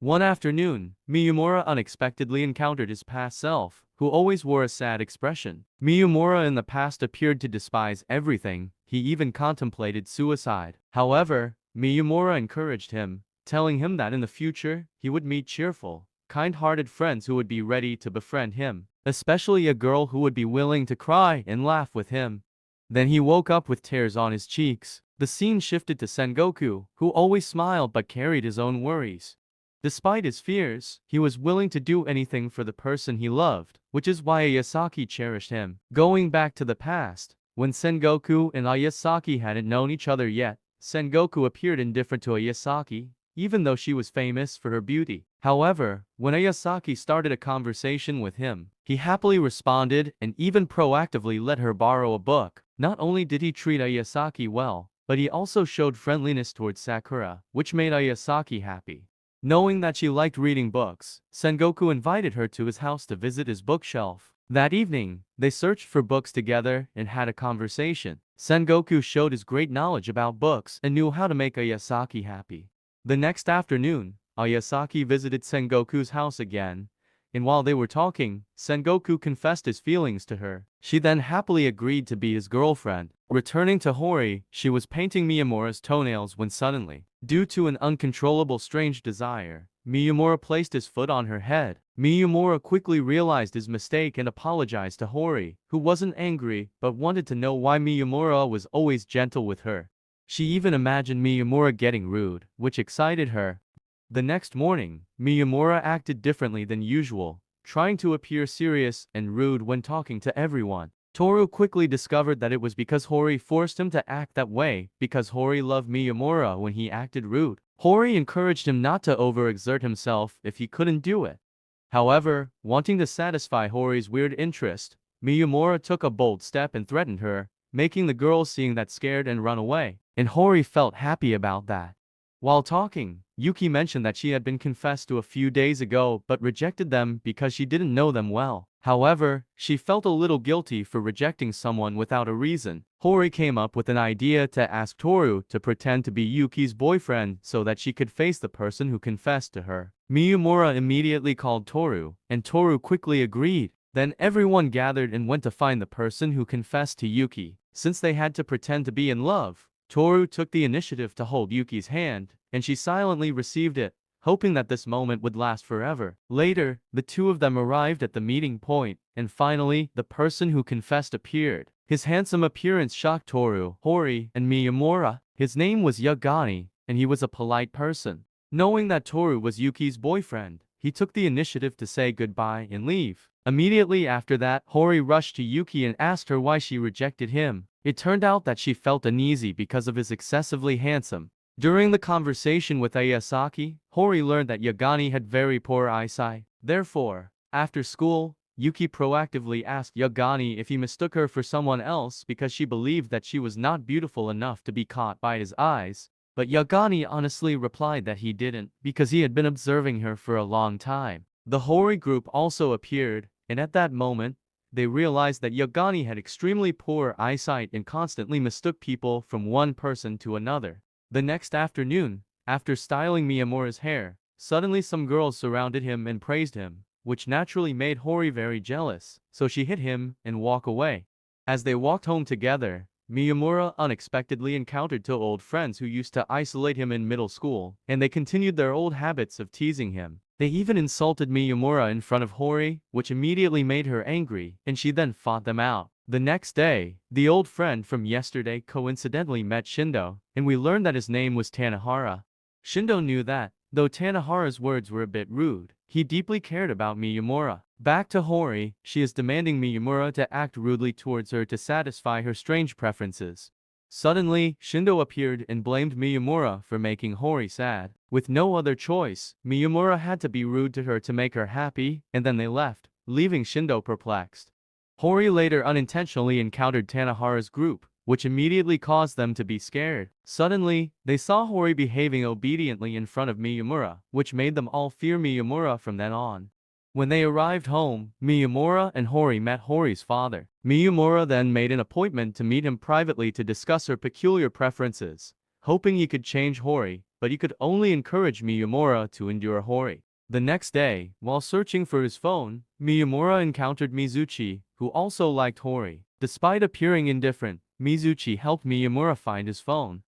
One afternoon, Miyamura unexpectedly encountered his past self, who always wore a sad expression. Miyamura in the past appeared to despise everything, he even contemplated suicide. However, Miyamura encouraged him, telling him that in the future, he would meet cheerful, kind-hearted friends who would be ready to befriend him, especially a girl who would be willing to cry and laugh with him. Then he woke up with tears on his cheeks. The scene shifted to Sengoku, who always smiled but carried his own worries. Despite his fears, he was willing to do anything for the person he loved, which is why Ayasaki cherished him. Going back to the past, when Sengoku and Ayasaki hadn't known each other yet, Sengoku appeared indifferent to Ayasaki, even though she was famous for her beauty. However, when Ayasaki started a conversation with him, he happily responded and even proactively let her borrow a book. Not only did he treat Ayasaki well, but he also showed friendliness towards Sakura, which made Ayasaki happy. Knowing that she liked reading books, Sengoku invited her to his house to visit his bookshelf. That evening, they searched for books together and had a conversation. Sengoku showed his great knowledge about books and knew how to make Ayasaki happy. The next afternoon, Ayasaki visited Sengoku's house again, and while they were talking, Sengoku confessed his feelings to her. She then happily agreed to be his girlfriend. Returning to Hori, she was painting Miyamura's toenails when suddenly, due to an uncontrollable strange desire, Miyamura placed his foot on her head. Miyamura quickly realized his mistake and apologized to Hori, who wasn't angry but wanted to know why Miyamura was always gentle with her. She even imagined Miyamura getting rude, which excited her. The next morning, Miyamura acted differently than usual, trying to appear serious and rude when talking to everyone. Toru quickly discovered that it was because Hori forced him to act that way, because Hori loved Miyamura when he acted rude. Hori encouraged him not to overexert himself if he couldn't do it. However, wanting to satisfy Hori's weird interest, Miyamura took a bold step and threatened her, making the girl seeing that scared and run away, and Hori felt happy about that. While talking, Yuki mentioned that she had been confessed to a few days ago but rejected them because she didn't know them well. However, she felt a little guilty for rejecting someone without a reason. Hori came up with an idea to ask Toru to pretend to be Yuki's boyfriend so that she could face the person who confessed to her. Miyamura immediately called Toru, and Toru quickly agreed. Then everyone gathered and went to find the person who confessed to Yuki. Since they had to pretend to be in love, Toru took the initiative to hold Yuki's hand, and she silently received it, hoping that this moment would last forever. Later, the two of them arrived at the meeting point, and finally, the person who confessed appeared. His handsome appearance shocked Toru, Hori, and Miyamura. His name was Yagani, and he was a polite person. Knowing that Toru was Yuki's boyfriend, he took the initiative to say goodbye and leave. Immediately after that, Hori rushed to Yuki and asked her why she rejected him. It turned out that she felt uneasy because of his excessively handsome. During the conversation with Ayasaki, Hori learned that Yagani had very poor eyesight. Therefore, after school, Yuki proactively asked Yagani if he mistook her for someone else because she believed that she was not beautiful enough to be caught by his eyes. But Yagani honestly replied that he didn't, because he had been observing her for a long time. The Hori group also appeared, and at that moment, they realized that Yagani had extremely poor eyesight and constantly mistook people from one person to another. The next afternoon, after styling Miyamura's hair, suddenly some girls surrounded him and praised him, which naturally made Hori very jealous, so she hit him and walked away. As they walked home together, Miyamura unexpectedly encountered two old friends who used to isolate him in middle school, and they continued their old habits of teasing him. They even insulted Miyamura in front of Hori, which immediately made her angry, and she then fought them out. The next day, the old friend from yesterday coincidentally met Shindo, and we learned that his name was Tanahara. Shindo knew that, though Tanahara's words were a bit rude, he deeply cared about Miyamura. Back to Hori, she is demanding Miyamura to act rudely towards her to satisfy her strange preferences. Suddenly, Shindo appeared and blamed Miyamura for making Hori sad. With no other choice, Miyamura had to be rude to her to make her happy, and then they left, leaving Shindo perplexed. Hori later unintentionally encountered Tanahara's group, which immediately caused them to be scared. Suddenly, they saw Hori behaving obediently in front of Miyamura, which made them all fear Miyamura from then on. When they arrived home, Miyamura and Hori met Hori's father. Miyamura then made an appointment to meet him privately to discuss her peculiar preferences, hoping he could change Hori, but he could only encourage Miyamura to endure Hori. The next day, while searching for his phone, Miyamura encountered Mizuchi, who also liked Hori. Despite appearing indifferent, Mizuchi helped Miyamura find his phone.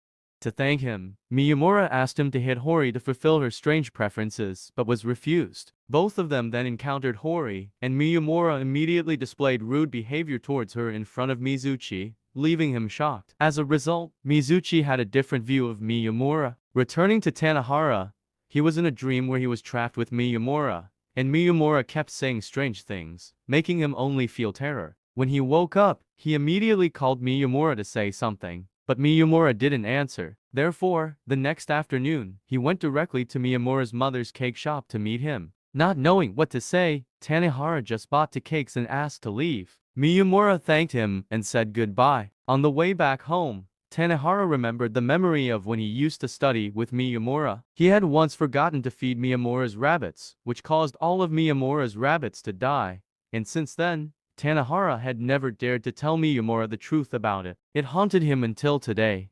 To thank him, Miyamura asked him to hit Hori to fulfill her strange preferences, but was refused. Both of them then encountered Hori, and Miyamura immediately displayed rude behavior towards her in front of Mizuchi, leaving him shocked. As a result, Mizuchi had a different view of Miyamura. Returning to Tanahara, he was in a dream where he was trapped with Miyamura, and Miyamura kept saying strange things, making him only feel terror. When he woke up, he immediately called Miyamura to say something, but Miyamura didn't answer. Therefore, the next afternoon, he went directly to Miyamura's mother's cake shop to meet him. Not knowing what to say, Tanahara just bought the cakes and asked to leave. Miyamura thanked him and said goodbye. On the way back home, Tanahara remembered the memory of when he used to study with Miyamura. He had once forgotten to feed Miyamura's rabbits, which caused all of Miyamura's rabbits to die. And since then, Tanahara had never dared to tell Miyamura the truth about it. It haunted him until today.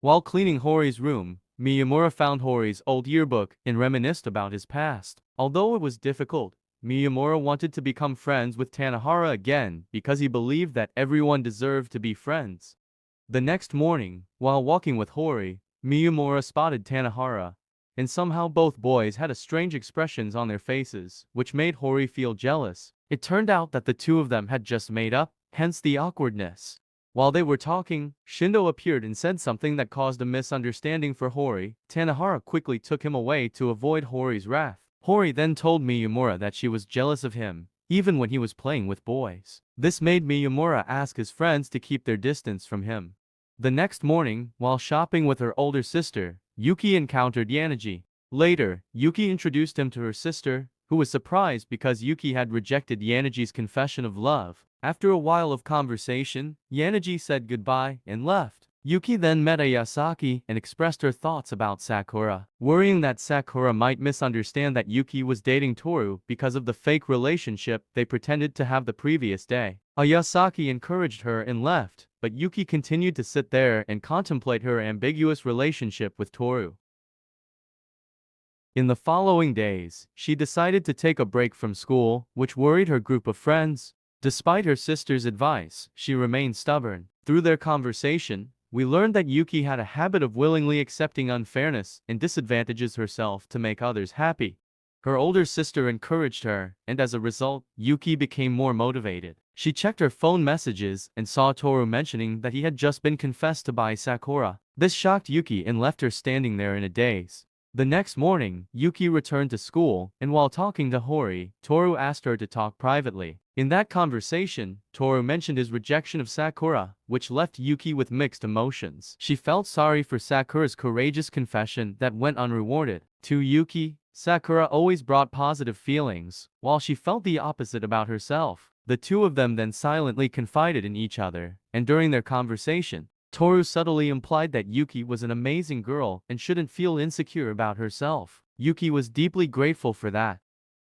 While cleaning Hori's room, Miyamura found Hori's old yearbook and reminisced about his past. Although it was difficult, Miyamura wanted to become friends with Tanahara again because he believed that everyone deserved to be friends. The next morning, while walking with Hori, Miyamura spotted Tanahara, and somehow both boys had strange expressions on their faces, which made Hori feel jealous. It turned out that the two of them had just made up, hence the awkwardness. While they were talking, Shindo appeared and said something that caused a misunderstanding for Hori. Tanahara quickly took him away to avoid Hori's wrath. Hori then told Miyamura that she was jealous of him, even when he was playing with boys. This made Miyamura ask his friends to keep their distance from him. The next morning, while shopping with her older sister, Yuki encountered Yanagi. Later, Yuki introduced him to her sister, who was surprised because Yuki had rejected Yanagi's confession of love. After a while of conversation, Yanagi said goodbye and left. Yuki then met Ayasaki and expressed her thoughts about Sakura, worrying that Sakura might misunderstand that Yuki was dating Toru because of the fake relationship they pretended to have the previous day. Ayasaki encouraged her and left, but Yuki continued to sit there and contemplate her ambiguous relationship with Toru. In the following days, she decided to take a break from school, which worried her group of friends. Despite her sister's advice, she remained stubborn. Through their conversation, we learned that Yuki had a habit of willingly accepting unfairness and disadvantages herself to make others happy. Her older sister encouraged her, and as a result, Yuki became more motivated. She checked her phone messages and saw Toru mentioning that he had just been confessed to by Sakura. This shocked Yuki and left her standing there in a daze. The next morning, Yuki returned to school, and while talking to Hori, Toru asked her to talk privately. In that conversation, Toru mentioned his rejection of Sakura, which left Yuki with mixed emotions. She felt sorry for Sakura's courageous confession that went unrewarded. To Yuki, Sakura always brought positive feelings, while she felt the opposite about herself. The two of them then silently confided in each other, and during their conversation, Toru subtly implied that Yuki was an amazing girl and shouldn't feel insecure about herself. Yuki was deeply grateful for that.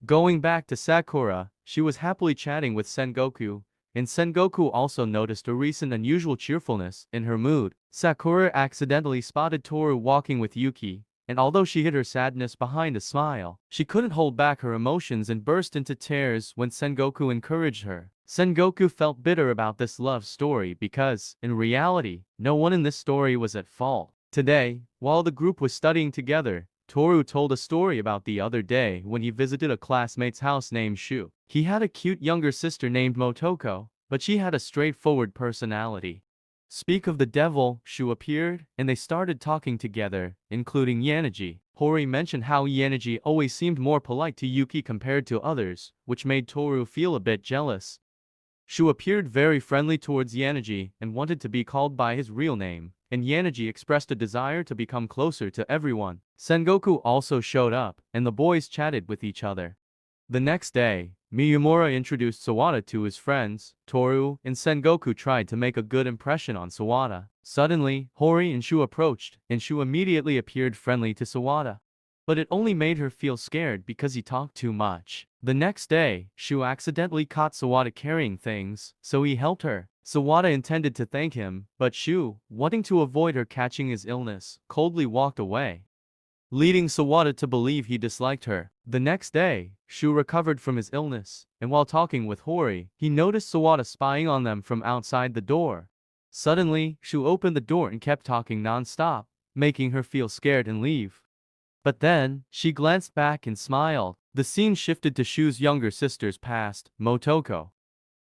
Going back to Sakura, she was happily chatting with Sengoku, and Sengoku also noticed a recent unusual cheerfulness in her mood. Sakura accidentally spotted Toru walking with Yuki, and although she hid her sadness behind a smile, she couldn't hold back her emotions and burst into tears when Sengoku encouraged her. Sengoku felt bitter about this love story because, in reality, no one in this story was at fault. Today, while the group was studying together, Toru told a story about the other day when he visited a classmate's house named Shu. He had a cute younger sister named Motoko, but she had a straightforward personality. Speak of the devil, Shu appeared, and they started talking together, including Yanagi. Hori mentioned how Yanagi always seemed more polite to Yuki compared to others, which made Toru feel a bit jealous. Shu appeared very friendly towards Yanagi and wanted to be called by his real name, and Yanagi expressed a desire to become closer to everyone. Sengoku also showed up, and the boys chatted with each other. The next day, Miyamura introduced Sawada to his friends. Toru and Sengoku tried to make a good impression on Sawada. Suddenly, Hori and Shu approached, and Shu immediately appeared friendly to Sawada. But it only made her feel scared because he talked too much. The next day, Shu accidentally caught Sawada carrying things, so he helped her. Sawada intended to thank him, but Shu, wanting to avoid her catching his illness, coldly walked away, leading Sawada to believe he disliked her. The next day, Shu recovered from his illness, and while talking with Hori, he noticed Sawada spying on them from outside the door. Suddenly, Shu opened the door and kept talking non-stop, making her feel scared and leave. But then, she glanced back and smiled. The scene shifted to Shu's younger sister's past, Motoko,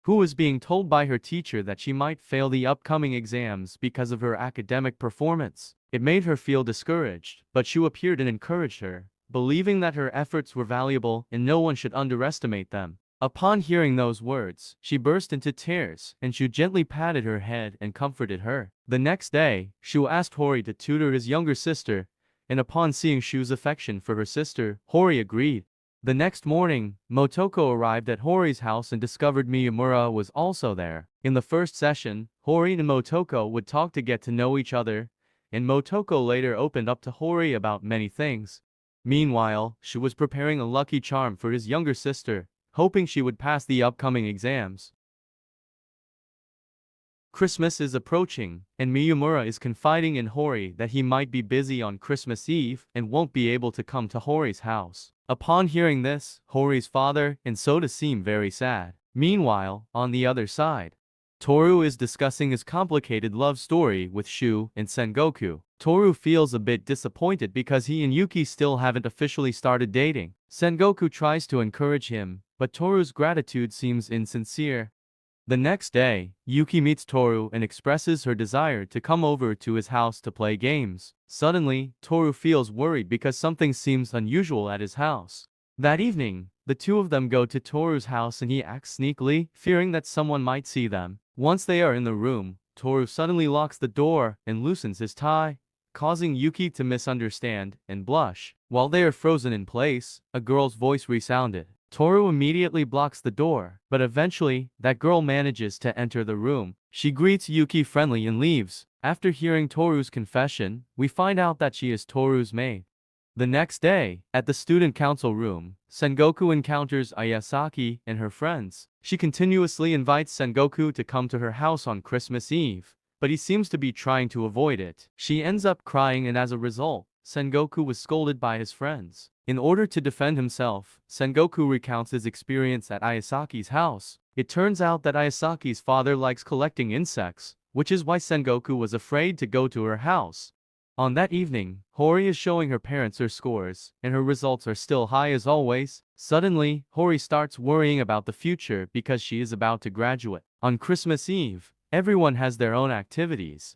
who was being told by her teacher that she might fail the upcoming exams because of her academic performance. It made her feel discouraged, but Shu appeared and encouraged her, believing that her efforts were valuable and no one should underestimate them. Upon hearing those words, she burst into tears, and Shu gently patted her head and comforted her. The next day, Shu asked Hori to tutor his younger sister, and upon seeing Shu's affection for her sister, Hori agreed. The next morning, Motoko arrived at Hori's house and discovered Miyamura was also there. In the first session, Hori and Motoko would talk to get to know each other, and Motoko later opened up to Hori about many things. Meanwhile, Shu was preparing a lucky charm for his younger sister, hoping she would pass the upcoming exams. Christmas is approaching, and Miyamura is confiding in Hori that he might be busy on Christmas Eve and won't be able to come to Hori's house. Upon hearing this, Hori's father and Sota seem very sad. Meanwhile, on the other side, Toru is discussing his complicated love story with Shu and Sengoku. Toru feels a bit disappointed because he and Yuki still haven't officially started dating. Sengoku tries to encourage him, but Toru's gratitude seems insincere. The next day, Yuki meets Toru and expresses her desire to come over to his house to play games. Suddenly, Toru feels worried because something seems unusual at his house. That evening, the two of them go to Toru's house and he acts sneakily, fearing that someone might see them. Once they are in the room, Toru suddenly locks the door and loosens his tie, causing Yuki to misunderstand and blush. While they are frozen in place, a girl's voice resounded. Toru immediately blocks the door, but eventually, that girl manages to enter the room. She greets Yuki friendly and leaves. After hearing Toru's confession, we find out that she is Toru's maid. The next day, at the student council room, Sengoku encounters Ayasaki and her friends. She continuously invites Sengoku to come to her house on Christmas Eve, but he seems to be trying to avoid it. She ends up crying and as a result, Sengoku was scolded by his friends. In order to defend himself, Sengoku recounts his experience at Ayasaki's house. It turns out that Ayasaki's father likes collecting insects, which is why Sengoku was afraid to go to her house. On that evening, Hori is showing her parents her scores, and her results are still high as always. Suddenly, Hori starts worrying about the future because she is about to graduate. On Christmas Eve, everyone has their own activities.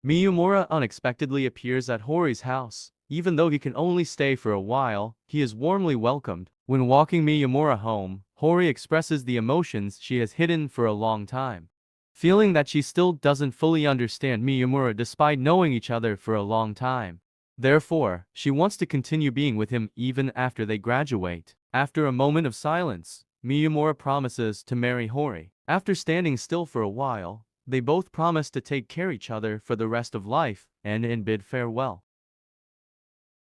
Miyamura unexpectedly appears at Hori's house. Even though he can only stay for a while, he is warmly welcomed. When walking Miyamura home, Hori expresses the emotions she has hidden for a long time, feeling that she still doesn't fully understand Miyamura despite knowing each other for a long time. Therefore, she wants to continue being with him even after they graduate. After a moment of silence, Miyamura promises to marry Hori. After standing still for a while, they both promise to take care of each other for the rest of life and bid farewell.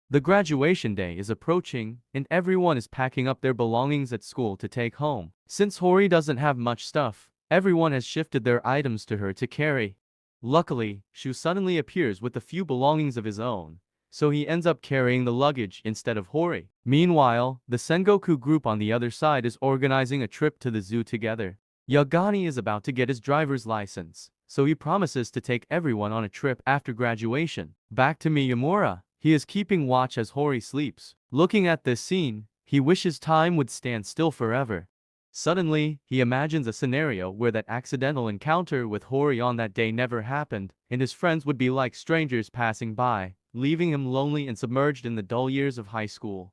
The graduation day is approaching, and everyone is packing up their belongings at school to take home. Since Hori doesn't have much stuff, everyone has shifted their items to her to carry. Luckily, Shu suddenly appears with a few belongings of his own, so he ends up carrying the luggage instead of Hori. Meanwhile, the Sengoku group on the other side is organizing a trip to the zoo together. Yagami is about to get his driver's license, so he promises to take everyone on a trip after graduation. Back to Miyamura. He is keeping watch as Hori sleeps. Looking at this scene, he wishes time would stand still forever. Suddenly, he imagines a scenario where that accidental encounter with Hori on that day never happened, and his friends would be like strangers passing by, leaving him lonely and submerged in the dull years of high school.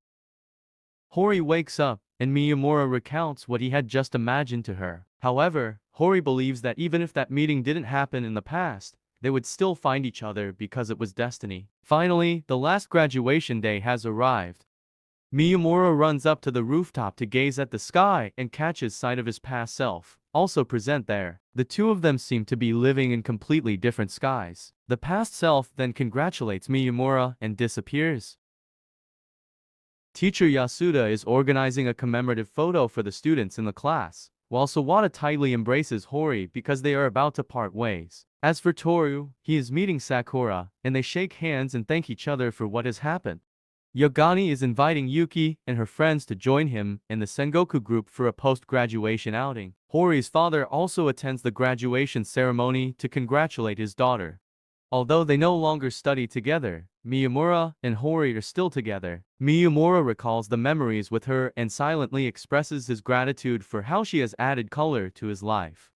Hori wakes up, and Miyamura recounts what he had just imagined to her. However, Hori believes that even if that meeting didn't happen in the past, they would still find each other because it was destiny. Finally, the last graduation day has arrived. Miyamura runs up to the rooftop to gaze at the sky and catches sight of his past self, also present there. The two of them seem to be living in completely different skies. The past self then congratulates Miyamura and disappears. Teacher Yasuda is organizing a commemorative photo for the students in the class, while Sawada tightly embraces Hori because they are about to part ways. As for Toru, he is meeting Sakura, and they shake hands and thank each other for what has happened. Yagami is inviting Yuki and her friends to join him and the Sengoku group for a post-graduation outing. Hori's father also attends the graduation ceremony to congratulate his daughter. Although they no longer study together, Miyamura and Hori are still together. Miyamura recalls the memories with her and silently expresses his gratitude for how she has added color to his life.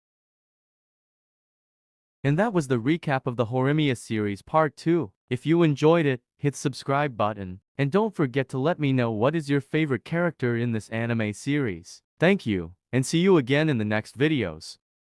And that was the recap of the Horimiya series part 2. If you enjoyed it, hit subscribe button, and don't forget to let me know what is your favorite character in this anime series. Thank you, and see you again in the next videos.